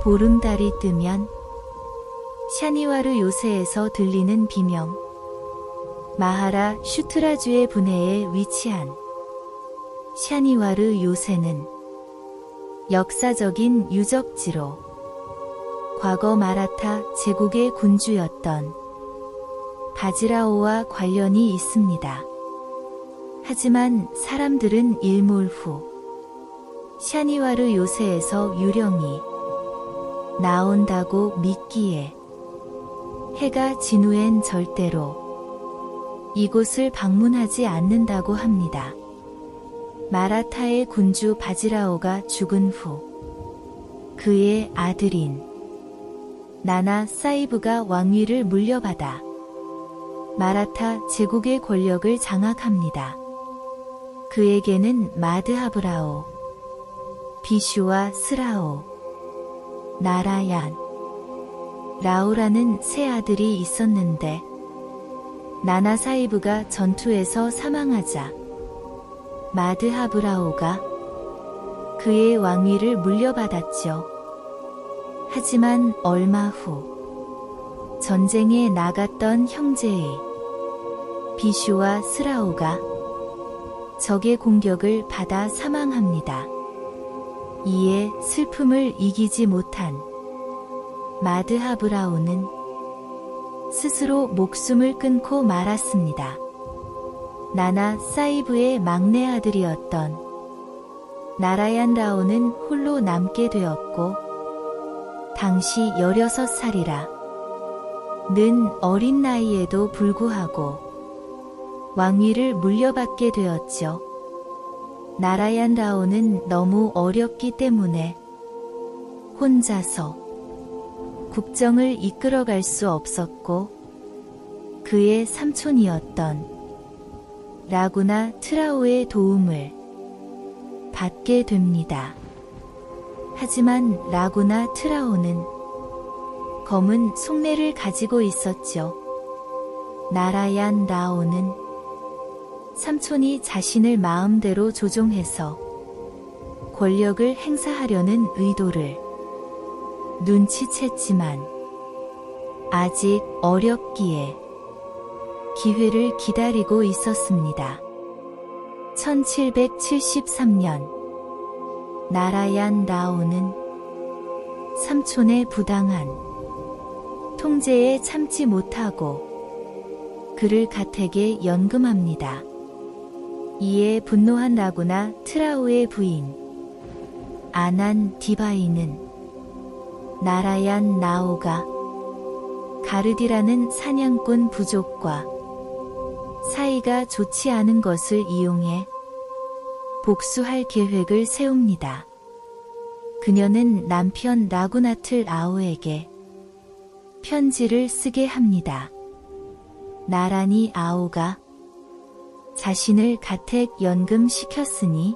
보름달이 뜨면 샤니와르 요새에서 들리는 비명. 마하라 슈트라주의 분해에 위치한 샤니와르 요새는 역사적인 유적지로 과거 마라타 제국의 군주였던 바지라오와 관련이 있습니다. 하지만 사람들은 일몰 후 샤니와르 요새에서 유령이 나온다고 믿기에 해가 진 후엔 절대로 이곳을 방문하지 않는다고 합니다. 마라타의 군주 바지라오가 죽은 후 그의 아들인 나나 사이브가 왕위를 물려받아 마라타 제국의 권력을 장악합니다. 그에게는 마드하브라오, 비슈와 스라오, 나라얀, 라오라는 세 아들이 있었는데 나나 사이브가 전투에서 사망하자 마드하브라오가 그의 왕위를 물려받았죠. 하지만 얼마 후 전쟁에 나갔던 형제의 비슈와 스라오가 적의 공격을 받아 사망합니다. 이에 슬픔을 이기지 못한 마드하브라오는 스스로 목숨을 끊고 말았습니다. 나나 사이브의 막내 아들이었던 나라얀 라오는 홀로 남게 되었고 당시 16살이라 는 어린 나이에도 불구하고 왕위를 물려받게 되었죠. 나라얀 라오는 너무 어렸기 때문에 혼자서 국정을 이끌어갈 수 없었고 그의 삼촌이었던 라구나 트라오의 도움을 받게 됩니다. 하지만 라구나 트라오는 검은 속내를 가지고 있었죠. 나라얀 라오는 삼촌이 자신을 마음대로 조종해서 권력을 행사하려는 의도를 눈치챘지만 아직 어렸기에 기회를 기다리고 있었습니다. 1773년 나라얀 라오는 삼촌의 부당한 통제에 참지 못하고 그를 가택에 연금합니다. 이에 분노한 라구나 트라오의 부인 아난 디바이는 나라얀 라오가 가르디라는 사냥꾼 부족과 사이가 좋지 않은 것을 이용해 복수할 계획을 세웁니다. 그녀는 남편 라구나틀 아오에게 편지를 쓰게 합니다. 나란히 아오가 자신을 가택 연금시켰으니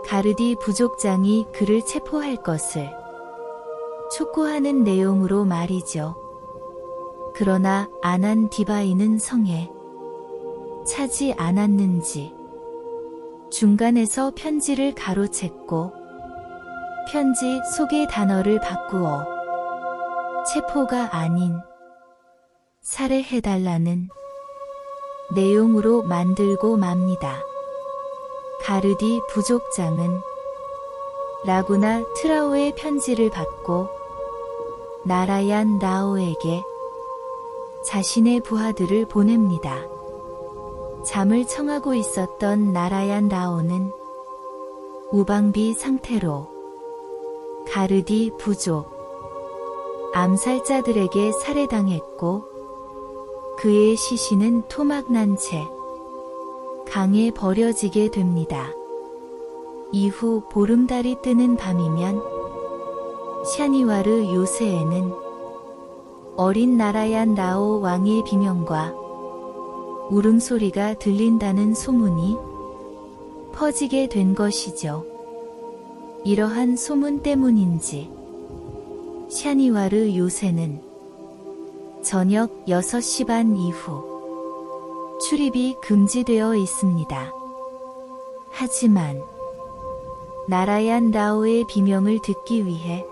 가르디 부족장이 그를 체포할 것을 촉구하는 내용으로 말이죠. 그러나 아난 디바이는 성에 차지 않았는지 중간에서 편지를 가로챘고 편지 속의 단어를 바꾸어 체포가 아닌 살해해달라는 내용으로 만들고 맙니다. 가르디 부족장은 라구나 트라오의 편지를 받고 나라얀 라오에게 자신의 부하들을 보냅니다. 잠을 청하고 있었던 나라얀 라오는 우방비 상태로 가르디 부족 암살자들에게 살해당했고 그의 시신은 토막난 채 강에 버려지게 됩니다. 이후 보름달이 뜨는 밤이면 샤니와르 요새에는 어린 나라얀 라오 왕의 비명과 울음소리가 들린다는 소문이 퍼지게 된 것이죠. 이러한 소문 때문인지 샤니와르 요새는 저녁 6시 반 이후 출입이 금지되어 있습니다. 하지만 나라얀 라오의 비명을 듣기 위해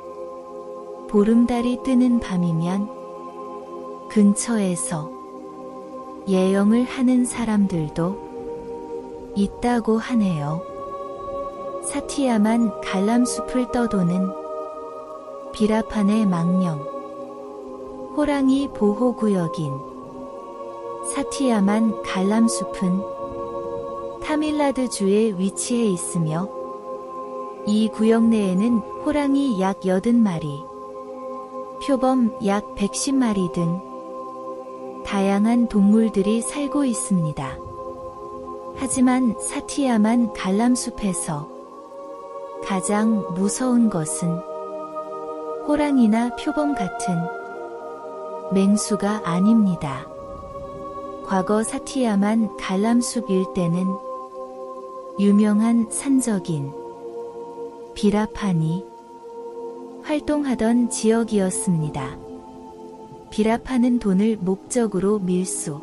보름달이 뜨는 밤이면 근처에서 예영을 하는 사람들도 있다고 하네요. 사티야만 갈람숲을 떠도는 비라판의 망령, 호랑이 보호구역인 사티야만 갈람숲은 타밀나드주에 위치해 있으며 이 구역 내에는 호랑이 약 80마리, 표범 약 110마리 등 다양한 동물들이 살고 있습니다. 하지만 사티야만 갈람숲에서 가장 무서운 것은 호랑이나 표범 같은 맹수가 아닙니다. 과거 사티야만 갈람숲 일대는 유명한 산적인 비라판이 활동하던 지역이었습니다. 비라판은 돈을 목적으로 밀수,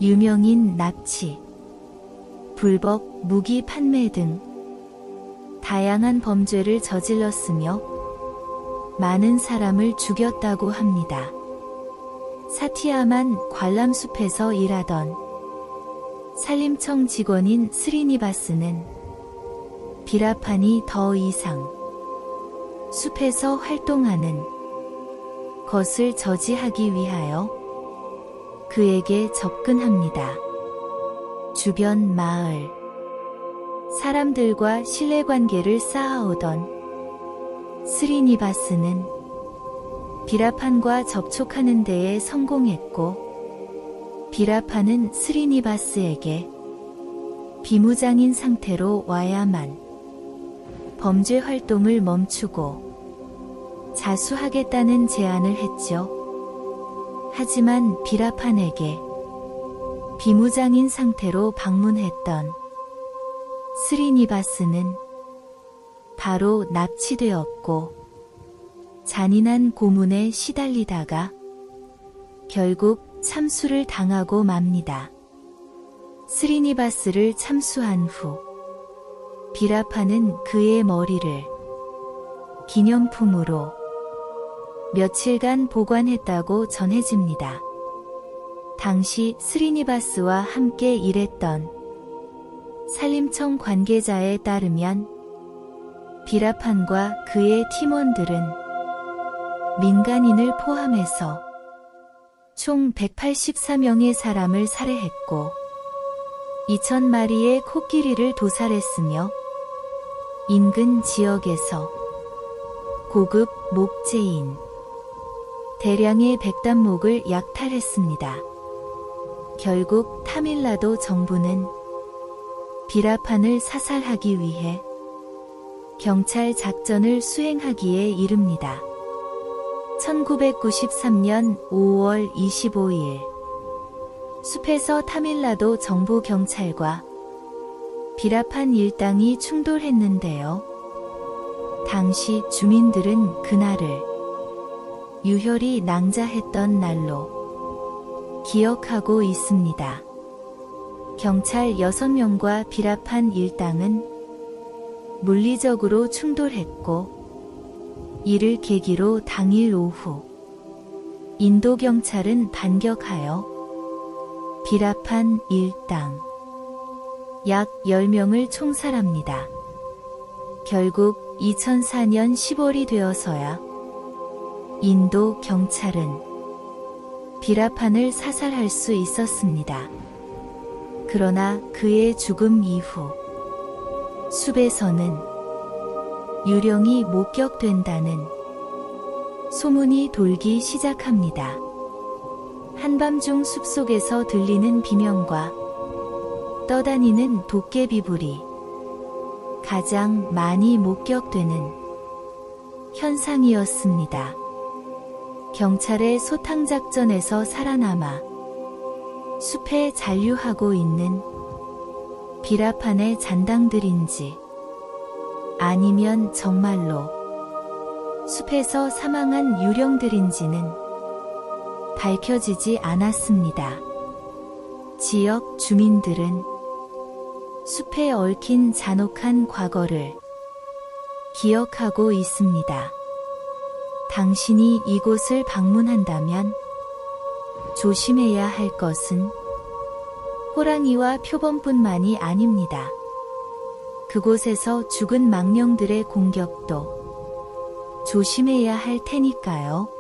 유명인 납치, 불법 무기 판매 등 다양한 범죄를 저질렀으며 많은 사람을 죽였다고 합니다. 사티야만 관람숲에서 일하던 산림청 직원인 스리니바스는 비라판이 더 이상 숲에서 활동하는 것을 저지하기 위하여 그에게 접근합니다. 주변 마을 사람들과 신뢰관계를 쌓아오던 스리니바스는 비라판과 접촉하는 데에 성공했고, 비라판은 스리니바스에게 비무장인 상태로 와야만 범죄 활동을 멈추고 자수하겠다는 제안을 했죠. 하지만 비라판에게 비무장인 상태로 방문했던 스리니바스는 바로 납치되었고 잔인한 고문에 시달리다가 결국 참수를 당하고 맙니다. 스리니바스를 참수한 후 비라판은 그의 머리를 기념품으로 며칠간 보관했다고 전해집니다. 당시 스리니바스와 함께 일했던 산림청 관계자에 따르면 비라판과 그의 팀원들은 민간인을 포함해서 총 184명의 사람을 살해했고 2,000마리의 코끼리를 도살했으며 인근 지역에서 고급 목재인 대량의 백단목을 약탈했습니다. 결국 타밀나도 정부는 비라판을 사살하기 위해 경찰 작전을 수행하기에 이릅니다. 1993년 5월 25일 숲에서 타밀나도 정부 경찰과 비라판 일당이 충돌했는데요. 당시 주민들은 그날을 유혈이 낭자했던 날로 기억하고 있습니다. 경찰 6명과 비라판 일당은 물리적으로 충돌했고 이를 계기로 당일 오후 인도 경찰은 반격하여 비라판 일당 약 10명을 총살합니다. 결국 2004년 10월이 되어서야 인도 경찰은 비라판을 사살할 수 있었습니다. 그러나 그의 죽음 이후 숲에서는 유령이 목격된다는 소문이 돌기 시작합니다. 한밤중 숲속에서 들리는 비명과 떠다니는 도깨비불이 가장 많이 목격되는 현상이었습니다. 경찰의 소탕작전에서 살아남아 숲에 잔류하고 있는 비라판의 잔당들인지 아니면 정말로 숲에서 사망한 유령들인지는 밝혀지지 않았습니다. 지역 주민들은 숲에 얽힌 잔혹한 과거를 기억하고 있습니다. 당신이 이곳을 방문한다면 조심해야 할 것은 호랑이와 표범뿐만이 아닙니다. 그곳에서 죽은 망령들의 공격도 조심해야 할 테니까요.